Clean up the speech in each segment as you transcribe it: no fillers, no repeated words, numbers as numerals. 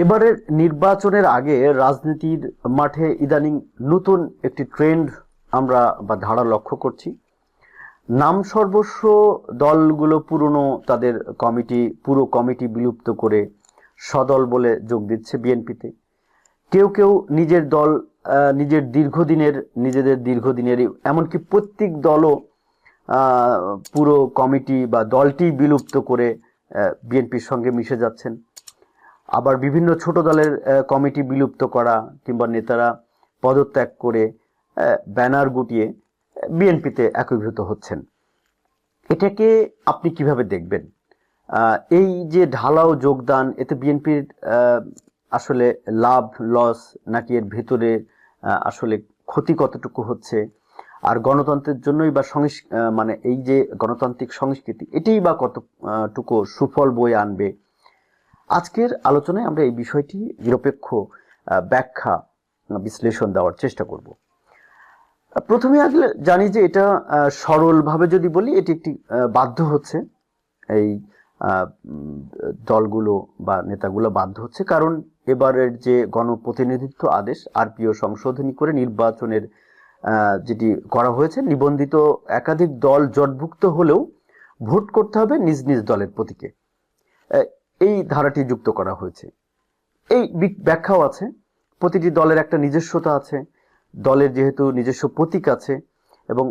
এবারের নির্বাচনের আগে রাজনীতির মাঠে ইদানিং নতুন একটি ট্রেন্ড আমরা বা ধারা লক্ষ্য করছি। নাম সর্বস্ব দলগুলো তাদের পুরো কমিটি বিলুপ্ত করে সদল বলে যোগ দিচ্ছে বিএনপিতে। কেউ কেউ নিজেদের দীর্ঘদিনের এমনকি প্রত্যেক দলও পুরো কমিটি বা দলটি বিলুপ্ত করে বিএনপির সঙ্গে মিশে যাচ্ছেন। আবার বিভিন্ন ছোট দলের কমিটি বিলুপ্ত করা কিংবা নেতারা পদত্যাগ করে ব্যানার গুটিয়ে বিএনপিতে একীভূত হচ্ছেন। এটাকে আপনি কিভাবে দেখবেন? এই যে ঢালাও যোগদান, এতে বিএনপির আসলে লাভ লস নাকি এর ভেতরে আসলে ক্ষতি কতটুকু হচ্ছে? আর গণতন্ত্রের জন্যই বা মানে এই যে গণতান্ত্রিক সংস্কৃতি, এটাই বা কতটুকু সুফল বয়ে আনবে? আজকের আলোচনায় আমরা এই বিষয়টি নিরপেক্ষ ব্যাখ্যা বিশ্লেষণ দেওয়ার চেষ্টা করব। প্রথমে আসলে জানি যে এটা সরলভাবে যদি বলি, এটি একটি বাধ্য হচ্ছে, এই দলগুলো বা নেতাগুলো বাধ্য হচ্ছে, কারণ এবারের যে গণপ্রতিনিধিত্ব আদেশ আরপিও সংশোধনী করে নির্বাচনের যেটি করা হয়েছে, নিবন্ধিত একাধিক দল জোটভুক্ত হলেও ভোট করতে হবে নিজ নিজ দলের প্রতীকে, এই ধারাটি যুক্ত করা হয়েছে। এই ব্যাখ্যাও আছে, প্রতিটি দলের একটা নিজস্বতা আছে, দলের যেহেতু নিজস্ব প্রতীক আছে এবং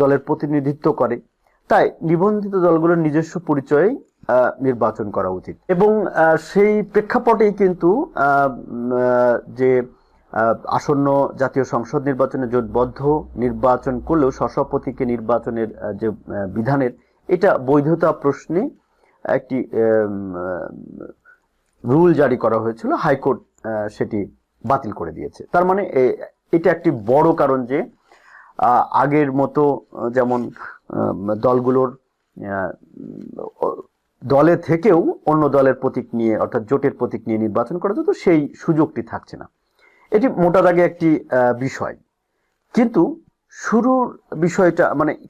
দলের প্রতিনিধিত্ব করে, তাই নিবন্ধিত দলগুলোর নিজস্ব পরিচয়ে নির্বাচন করা উচিত। এবং সেই প্রেক্ষাপটেই কিন্তু যে আসন্ন জাতীয় সংসদ নির্বাচনে জোটবদ্ধ নির্বাচন করলেও স্ব প্রতীকে নির্বাচনের যে বিধানের, এটা বৈধতা প্রশ্নে একটি রুল জারি করা হয়েছিল, হাইকোর্ট সেটি বাতিল করে দিয়েছে। তার মানে এটা একটি বড় কারণ যে আগের মতো যেমন দলগুলোর দলে থেকেও অন্য দলের প্রতীক নিয়ে, অর্থাৎ জোটের প্রতীক নিয়ে নির্বাচন করা যেত, সেই সুযোগটি থাকছে না। এটি মোটা দাগে একটি বিষয়। কিন্তু শুরুর বিষয়টা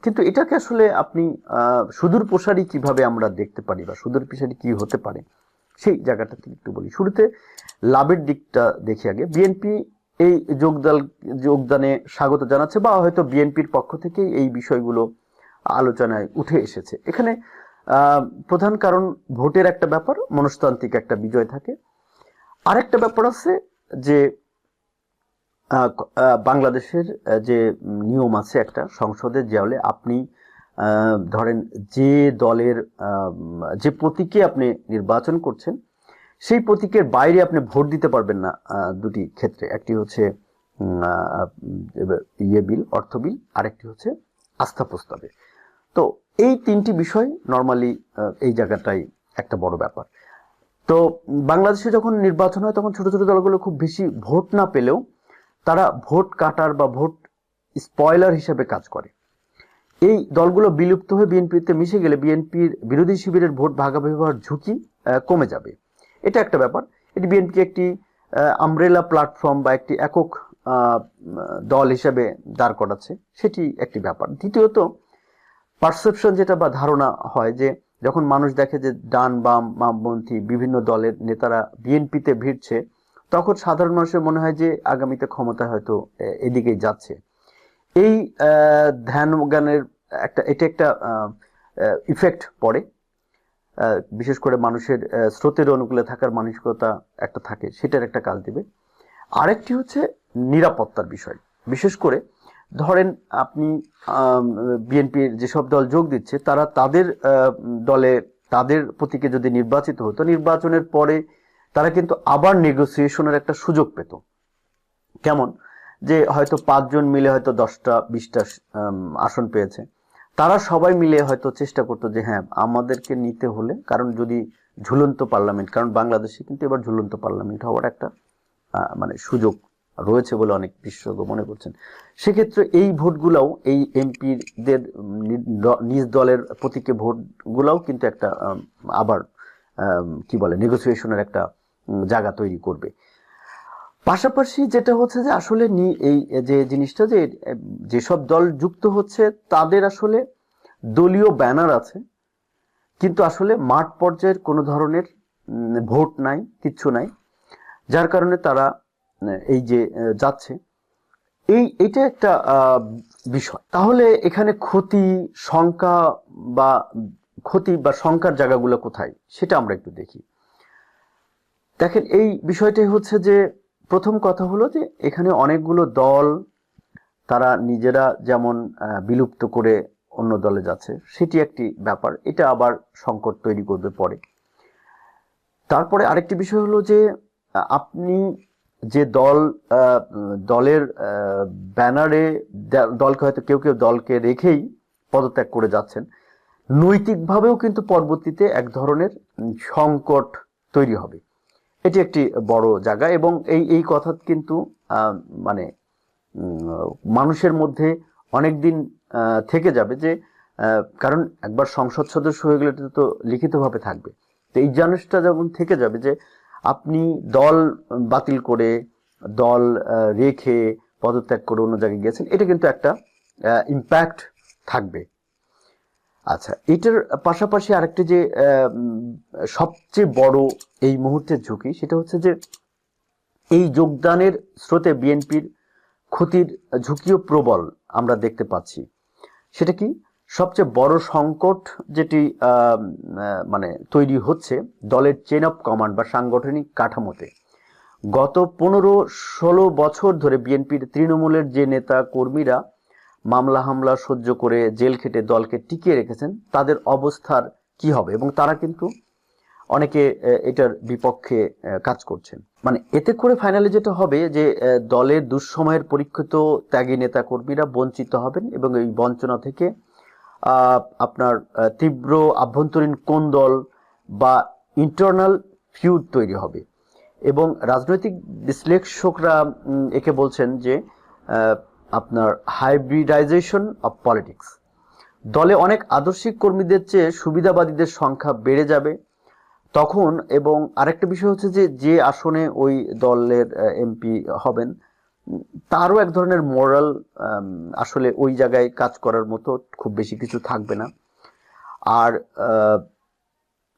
কিন্তু এটাকে আসলে আপনি সুদূর প্রসারী কিভাবে আমরা দেখতে পারি বা সুদূর প্রসারী কি হতে পারে, সেই জায়গাটা থেকে একটু বলি। শুরুতে লাভের দিকটা দেখি আগে। বিএনপি এই যোগদানে স্বাগত জানাচ্ছে, বা হয়তো বিএনপির পক্ষ থেকেই এই বিষয়গুলো আলোচনায় উঠে এসেছে। এখানে প্রধান কারণ ভোটের একটা ব্যাপার, মনস্তান্ত্রিক একটা বিজয় থাকে। আরেকটা ব্যাপার আছে যে বাংলাদেশের যে নিয়ম আছে একটা সংসদের, যে আপনি ধরেন যে দলের যে প্রতীকে আপনি নির্বাচন করছেন, সেই প্রতীকের বাইরে আপনি ভোট দিতে পারবেন না দুটি ক্ষেত্রে। একটি হচ্ছে বিল, অর্থ বিল, আরেকটি হচ্ছে আস্থা প্রস্তাবে। তো এই তিনটি বিষয় নর্মালি এই জায়গাটাই একটা বড় ব্যাপার। তো বাংলাদেশে যখন নির্বাচন হয়, তখন ছোট ছোট দলগুলো খুব বেশি ভোট না পেলেও তারা ভোট কাটার বা ভোট স্পয়লার হিসেবে কাজ করে। এই দলগুলো বিলুপ্ত হয়ে বিএনপিতে মিশে গেলে বিএনপির বিরোধী শিবিরের ভোট ভাগাভাগি হওয়ার ঝুঁকি কমে যাবে। এটা একটা ব্যাপার। এটি বিএনপিকে একটি আমব্রেলা প্ল্যাটফর্ম বা একটি একক দল হিসেবে দাঁড় করাচ্ছে, সেটি একটি ব্যাপার। দ্বিতীয়ত, পারসেপশন যেটা বা ধারণা হয়, যে যখন মানুষ দেখে যে ডান বাম বামপন্থী বিভিন্ন দলের নেতারা বিএনপিতে ভিড়ছে, তখন সাধারণ মানুষের মনে হয় যে আগামীতে ক্ষমতা হয়তো এদিকেই যাচ্ছে। এই ধ্যান জ্ঞানের এটা একটা ইফেক্ট পড়ে, বিশেষ করে মানুষের স্রোতের অনুকূলে থাকার মানসিকতা একটা থাকে, সেটার একটা কাজ দিবে। আরেকটি হচ্ছে নিরাপত্তার বিষয়। বিশেষ করে ধরেন আপনি বিএনপির যেসব দল যোগ দিচ্ছে, তারা তাদের দলে তাদের প্রতীকে যদি নির্বাচিত হতো, নির্বাচনের পরে তারা কিন্তু আবার নেগোসিয়েশনের একটা সুযোগ পেত। কেমন? যে হয়তো 5 জন মিলে হয়তো 10টা 20টা আসন পেয়েছে, তারা সবাই মিলে হয়তো চেষ্টা করতো যে হ্যাঁ, আমাদেরকে নিতে হলে, কারণ যদি ঝুলন্ত পার্লামেন্ট, কারণ বাংলাদেশে কিন্তু এবার ঝুলন্ত পার্লামেন্ট হওয়ার একটা সুযোগ রয়েছে বলে অনেক বিশেষজ্ঞ মনে করছেন। সেক্ষেত্রে এই ভোটগুলাও, এই এমপিদের নিজ দলের প্রতীকে ভোটগুলাও কিন্তু একটা আবার কি বলে নেগোসিয়েশনের একটা জায়গা তৈরি করবে। পাশাপাশি যেটা হচ্ছে যে আসলে এই যে জিনিসটা, যে যেসব দল যুক্ত হচ্ছে তাদের আসলে দলীয় ব্যানার আছে, কিন্তু আসলে মাঠ পর্যায়ের কোনো ধরনের ভোট নাই, কিচ্ছু নাই, যার কারণে তারা এই যে যাচ্ছে, এইটা একটা বিষয়। তাহলে এখানে ক্ষতি বা শঙ্কার জায়গাগুলো কোথায় সেটা আমরা একটু দেখি। দেখেন, এই বিষয়টাই হচ্ছে যে প্রথম কথা হলো যে এখানে অনেকগুলো দল তারা নিজেরা যেমন বিলুপ্ত করে অন্য দলে যাচ্ছে, সেটি একটি ব্যাপার, এটা আবার সংকট তৈরি করবে পরে। তারপরে আরেকটি বিষয় হলো যে আপনি যে দলের ব্যানারে দলকে হয়তো কেউ কেউ দলকে রেখেই পদত্যাগ করে যাচ্ছেন, নৈতিকভাবেও কিন্তু পরবর্তীতে এক ধরনের সংকট তৈরি হবে। এটি একটি বড় জায়গা, এবং এই কথা কিন্তু মানে মানুষের মধ্যে অনেক দিন থেকে যাবে, যে কারণ একবার সংসদ সদস্য হয়ে গেলে এটা তো লিখিতভাবে থাকবে। তো এই জিনিসটা যখন থেকে যাবে যে আপনি দল বাতিল করে, দল রেখে পদত্যাগ করে অন্য জায়গায় গিয়েছেন, এটা কিন্তু একটা ইম্প্যাক্ট থাকবে। আচ্ছা, এটার পাশাপাশি আরেকটি যে সবচেয়ে বড় এই মুহূর্তের ঝুঁকি, সেটা হচ্ছে যে এই যোগদানের স্রোতে বিএনপির ক্ষতির ঝুঁকিও প্রবল আমরা দেখতে পাচ্ছি। সেটা কি? সবচেয়ে বড় সংকট যেটি মানে তৈরি হচ্ছে দলের চেন অফ কমান্ড বা সাংগঠনিক কাঠামোতে। গত 15-16 বছর ধরে বিএনপির তৃণমূলের যে নেতা কর্মীরা মামলা হামলা সহ্য করে জেল খেটে দলকে টিকিয়ে রেখেছেন, তাদের অবস্থার কি হবে? এবং তারা কিন্তু অনেকে এটার বিপক্ষে কাজ করছেন। মানে এতে করে ফাইনালি যেটা হবে যে দলের দুঃসময়ের পরীক্ষিত ত্যাগী নেতা কর্মীরা বঞ্চিত হবেন, এবং এই বঞ্চনা থেকে আপনার তীব্র আভ্যন্তরীণ কোন্দল বা ইন্টারনাল ফিউড তৈরি হবে। এবং রাজনৈতিক বিশ্লেষকরা একে বলছেন যে আপনার হাইব্রিডাইজেশন অফ পলিটিক্স। দলে অনেক আদর্শিক কর্মীদের চেয়ে সুবিধাবাদীদের সংখ্যা বেড়ে যাবে তখন। এবং আরেকটা বিষয় হচ্ছে যে আসনে ওই দলের এমপি হবেন, তারও এক ধরনের মোরাল আসলে ওই জায়গায় কাজ করার মতো খুব বেশি কিছু থাকবে না। আর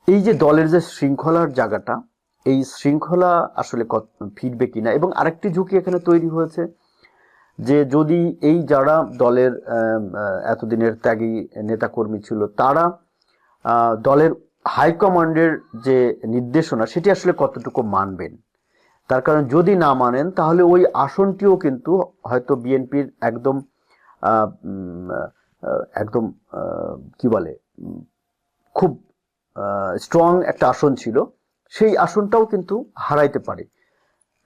এই যে দলের যে শৃঙ্খলার জায়গাটা, এই শৃঙ্খলা আসলে ফিরবে কিনা। এবং আরেকটি ঝুঁকি এখানে তৈরি হয়েছে যে যদি এই যারা দলের এতদিনের ত্যাগী নেতাকর্মী ছিল, তারা দলের হাইকমান্ডের যে নির্দেশনা সেটি আসলে কতটুকু মানবেন। তার কারণ যদি না মানেন, তাহলে ওই আসনটিও কিন্তু হয়তো বিএনপির একদম একদম কি বলে খুব স্ট্রং একটা আসন ছিল, সেই আসনটাও কিন্তু হারাইতে পারে।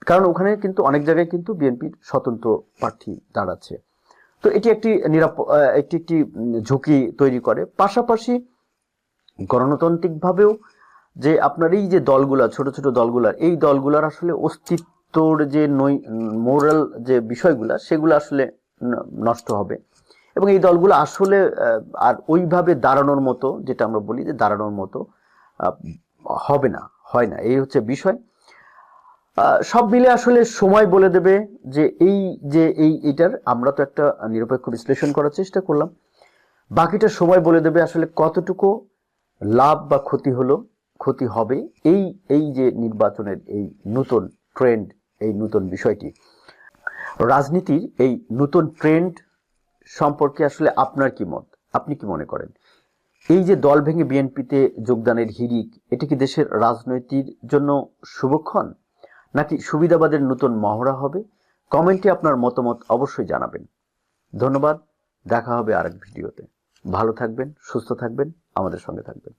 কারণ ওখানে কিন্তু অনেক জায়গায় কিন্তু বিএনপির স্বতন্ত্র প্রার্থী দাঁড়াচ্ছে। তো এটি একটি একটি ঝুঁকি তৈরি করে। পাশাপাশি গণতান্ত্রিকভাবেও যে আপনার এই যে দলগুলা, ছোট ছোট দলগুলার, এই দলগুলার আসলে অস্তিত্বর যে মোরাল যে বিষয়গুলা, সেগুলো আসলে নষ্ট হবে। এবং এই দলগুলো আসলে আর ওইভাবে দাঁড়ানোর মতো, যেটা আমরা বলি যে দাঁড়ানোর মতো হবে না, হয় না, এই হচ্ছে বিষয়। সব মিলে আসলে সময় বলে দেবে যে এইটার আমরা তো একটা নিরপেক্ষ বিশ্লেষণ করার চেষ্টা করলাম, বাকিটা সময় বলে দেবে আসলে কতটুকু লাভ বা ক্ষতি হবে এই যে নির্বাচনের এই নতুন ট্রেন্ড, এই নতুন বিষয়টি। রাজনীতির এই নতুন ট্রেন্ড সম্পর্কে আসলে আপনার কি মত? আপনি কি মনে করেন? এই যে দল ভেঙে বিএনপিতে যোগদানের হিড়িক, এটি কি দেশের রাজনীতির জন্য শুভক্ষণ, নাকি সুবিধাবাদের নতুন মহড়া হবে? কমেন্টে আপনার মতামত অবশ্যই জানাবেন। ধন্যবাদ, দেখা হবে আরেক ভিডিওতে। ভালো থাকবেন, সুস্থ থাকবেন, আমাদের সঙ্গে থাকবেন।